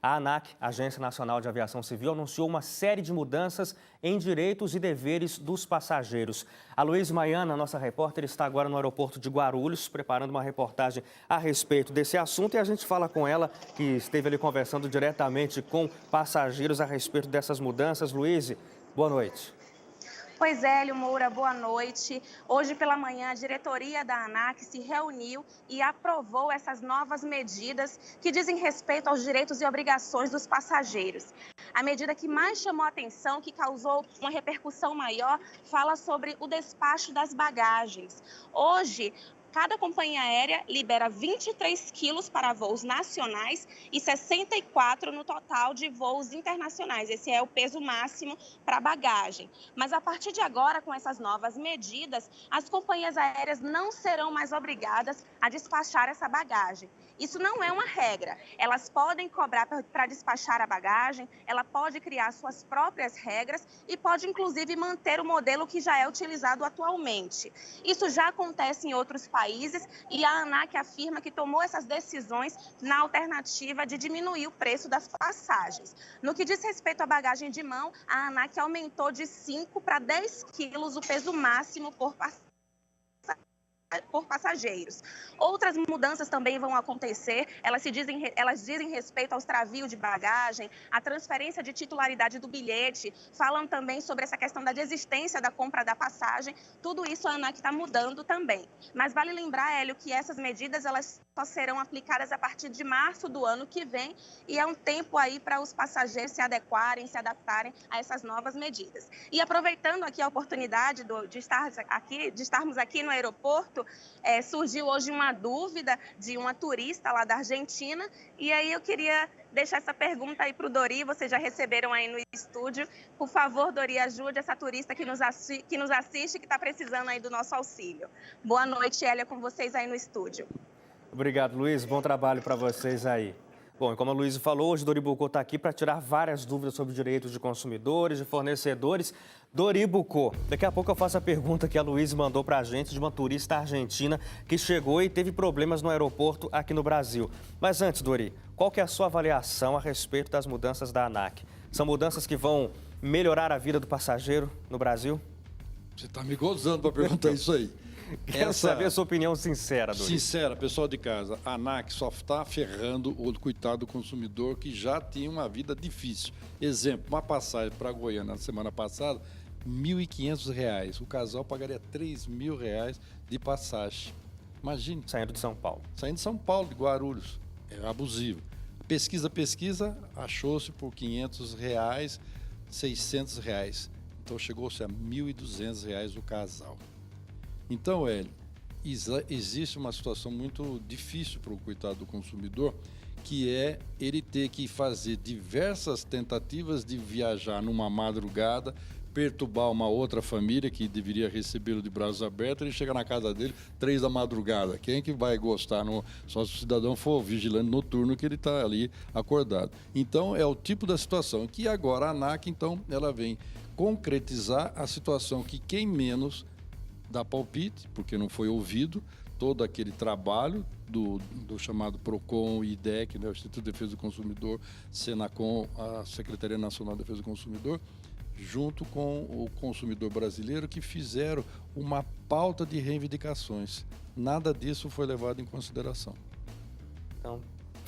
A ANAC, Agência Nacional de Aviação Civil, anunciou uma série de mudanças em direitos e deveres dos passageiros. A Luísa Maiana, nossa repórter, está agora no aeroporto de Guarulhos, preparando uma reportagem a respeito desse assunto. E a gente fala com ela, que esteve ali conversando diretamente com passageiros a respeito dessas mudanças. Luísa, boa noite. Pois é, Hélio Moura, boa noite. Hoje pela manhã, a diretoria da ANAC se reuniu e aprovou essas novas medidas que dizem respeito aos direitos e obrigações dos passageiros. A medida que mais chamou a atenção, que causou uma repercussão maior, fala sobre o despacho das bagagens. Hoje, cada companhia aérea libera 23 quilos para voos nacionais e 64 no total de voos internacionais. Esse é o peso máximo para bagagem. Mas a partir de agora, com essas novas medidas, as companhias aéreas não serão mais obrigadas a despachar essa bagagem. Isso não é uma regra. Elas podem cobrar para despachar a bagagem, ela pode criar suas próprias regras e pode, inclusive, manter o modelo que já é utilizado atualmente. Isso já acontece em outros países e a ANAC afirma que tomou essas decisões na alternativa de diminuir o preço das passagens. No que diz respeito à bagagem de mão, a ANAC aumentou de 5 para 10 quilos o peso máximo por passageiros. Outras mudanças também vão acontecer, elas dizem respeito ao extravio de bagagem, a transferência de titularidade do bilhete, falam também sobre essa questão da desistência da compra da passagem, tudo isso a ANAC está mudando também. Mas vale lembrar, Hélio, que essas medidas elas só serão aplicadas a partir de março do ano que vem e é um tempo aí para os passageiros se adequarem, se adaptarem a essas novas medidas. E aproveitando aqui a oportunidade de estarmos aqui no aeroporto, surgiu hoje uma dúvida de uma turista lá da Argentina e aí eu queria deixar essa pergunta aí para o Dori, vocês já receberam aí no estúdio. Por favor, Dori, ajude essa turista que nos assiste, que está precisando aí do nosso auxílio. Boa noite, Hélia, com vocês aí no estúdio. Obrigado, Luiz. Bom trabalho para vocês aí. Bom, e como a Luísa falou, hoje Dori Bucô está aqui para tirar várias dúvidas sobre direitos de consumidores, de fornecedores. Dori Bucô, daqui a pouco eu faço a pergunta que a Luísa mandou para a gente de uma turista argentina que chegou e teve problemas no aeroporto aqui no Brasil. Mas antes, Dori, qual que é a sua avaliação a respeito das mudanças da ANAC? São mudanças que vão melhorar a vida do passageiro no Brasil? Você está me gozando para perguntar isso aí. Quero saber a sua opinião sincera, Dori. Sincera, pessoal de casa, a ANAC só está ferrando o coitado do consumidor que já tinha uma vida difícil. Exemplo, uma passagem para Goiânia na semana passada, R$ 1.500. O casal pagaria R$ 3.000 de passagem. Imagine. Saindo de São Paulo. Saindo de São Paulo, de Guarulhos. É abusivo. Pesquisa, achou-se por R$ 500, R$ 600. Então chegou-se a R$ 1.200 o casal. Então, Hélio, existe uma situação muito difícil para o coitado do consumidor, que é ele ter que fazer diversas tentativas de viajar numa madrugada, perturbar uma outra família que deveria recebê-lo de braços abertos, ele chega na casa dele 3 da madrugada. Quem é que vai gostar? Só se o cidadão for vigilante noturno que ele está ali acordado. Então, é o tipo da situação que agora a ANAC, então, ela vem concretizar a situação que quem menos dá palpite, porque não foi ouvido todo aquele trabalho do chamado PROCON e IDEC, né, o Instituto de Defesa do Consumidor, Senacom, a Secretaria Nacional de Defesa do Consumidor, junto com o consumidor brasileiro, que fizeram uma pauta de reivindicações. Nada disso foi levado em consideração. Então,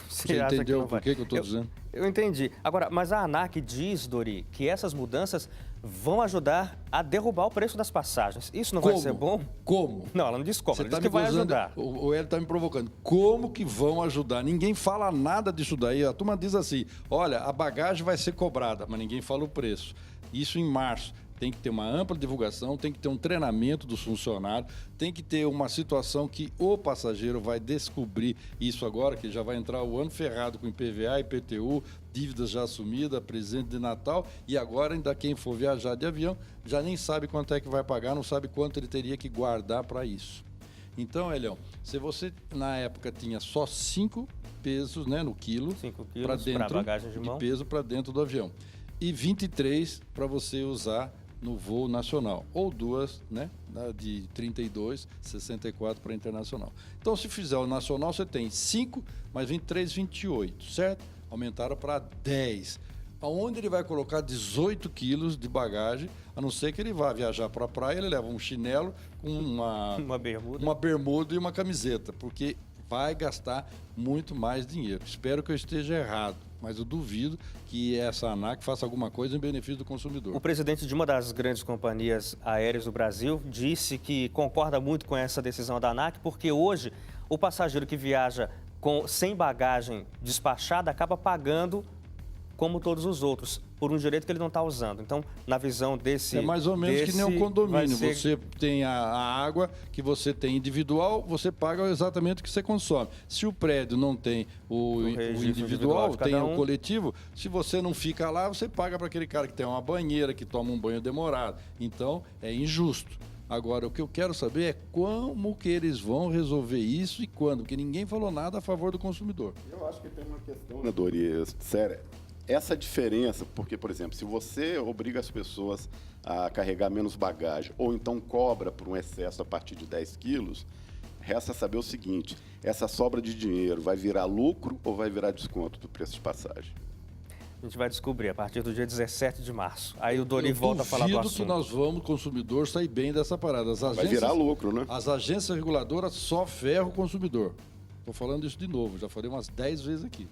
você entendeu por que eu estou dizendo? Eu entendi. Agora, mas a ANAC diz, Dori, que essas mudanças vão ajudar a derrubar o preço das passagens. Isso não vai ser bom? Como? Não, ela não diz como, ela diz que vai ajudar. O Hélio está me provocando. Como que vão ajudar? Ninguém fala nada disso daí. A turma diz assim, olha, a bagagem vai ser cobrada, mas ninguém fala o preço. Isso em março. Tem que ter uma ampla divulgação, tem que ter um treinamento dos funcionários, tem que ter uma situação que o passageiro vai descobrir isso agora, que já vai entrar o ano ferrado com IPVA, IPTU, dívidas já assumidas, presente de Natal, e agora ainda quem for viajar de avião já nem sabe quanto é que vai pagar, não sabe quanto ele teria que guardar para isso. Então, Elião, se você na época tinha só 5 pesos, né, no quilo, 5 quilos para bagagem de mão, peso para dentro do avião, e 23 para você usar no voo nacional, ou 2, né, de 32, 64 para internacional. Então, se fizer o nacional, você tem 5 mais 23, 28, certo? aumentaram para 10. Aonde ele vai colocar 18 quilos de bagagem, a não ser que ele vá viajar para a praia, ele leva um chinelo com uma bermuda e uma camiseta, porque vai gastar muito mais dinheiro. Espero que eu esteja errado, mas eu duvido que essa ANAC faça alguma coisa em benefício do consumidor. O presidente de uma das grandes companhias aéreas do Brasil disse que concorda muito com essa decisão da ANAC, porque hoje o passageiro que viaja sem bagagem despachada acaba pagando como todos os outros, por um direito que ele não está usando. Então, na visão desse... É mais ou menos que nem um condomínio. Você tem a água que você tem individual, você paga exatamente o que você consome. Se o prédio não tem o individual, tem o coletivo, se você não fica lá, você paga para aquele cara que tem uma banheira, que toma um banho demorado. Então, é injusto. Agora, o que eu quero saber é como que eles vão resolver isso e quando, porque ninguém falou nada a favor do consumidor. Eu acho que tem uma questão, né, Dori, séria. Essa diferença, porque, por exemplo, se você obriga as pessoas a carregar menos bagagem ou então cobra por um excesso a partir de 10 quilos, resta saber o seguinte, essa sobra de dinheiro vai virar lucro ou vai virar desconto do preço de passagem? A gente vai descobrir a partir do dia 17 de março. Aí o Dori volta a falar do assunto. Eu duvido que nós vamos, consumidor, sair bem dessa parada. Vai virar lucro, né? As agências reguladoras só ferram o consumidor. Estou falando isso de novo, já falei umas 10 vezes aqui.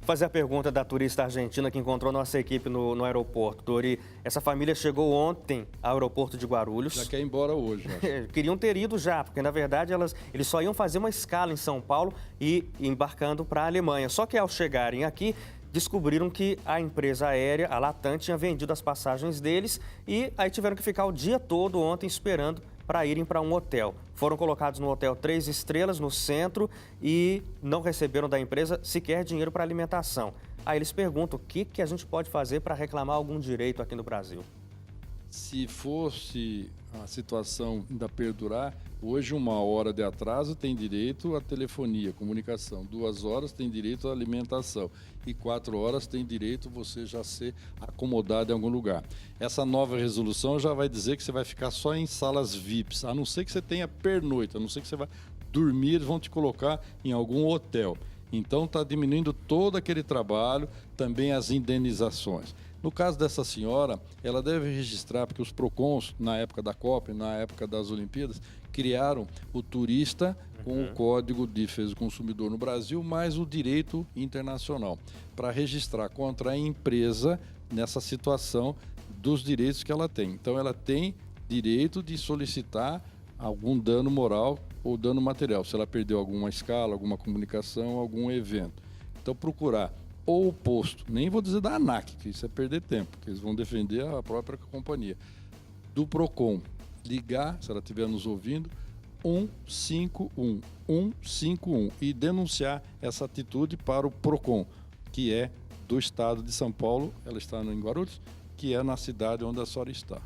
Fazer a pergunta da turista argentina que encontrou nossa equipe no aeroporto. Dori, essa família chegou ontem ao aeroporto de Guarulhos. Já quer ir embora hoje. Queriam ter ido já, porque na verdade eles só iam fazer uma escala em São Paulo e embarcando para a Alemanha. Só que ao chegarem aqui, descobriram que a empresa aérea, a Latam, tinha vendido as passagens deles e aí tiveram que ficar o dia todo ontem esperando para irem para um hotel. Foram colocados no hotel 3 estrelas no centro e não receberam da empresa sequer dinheiro para alimentação. Aí eles perguntam o que a gente pode fazer para reclamar algum direito aqui no Brasil. Se fosse a situação ainda perdurar, hoje 1 hora de atraso tem direito à telefonia, comunicação. 2 horas tem direito à alimentação. E 4 horas tem direito você já ser acomodado em algum lugar. Essa nova resolução já vai dizer que você vai ficar só em salas VIPs, a não ser que você tenha pernoite, a não ser que você vai dormir, eles vão te colocar em algum hotel. Então está diminuindo todo aquele trabalho, também as indenizações. No caso dessa senhora, ela deve registrar, porque os PROCONs, na época da Copa, na época das Olimpíadas, criaram o turista com o Código de Defesa do Consumidor no Brasil, mais o direito internacional, para registrar contra a empresa nessa situação dos direitos que ela tem. Então, ela tem direito de solicitar algum dano moral ou dano material, se ela perdeu alguma escala, alguma comunicação, algum evento. Então, procurar ou o posto, nem vou dizer da ANAC, que isso é perder tempo, porque eles vão defender a própria companhia, do PROCON, ligar, se ela estiver nos ouvindo, 151 e denunciar essa atitude para o PROCON, que é do estado de São Paulo, ela está em Guarulhos, que é na cidade onde a senhora está.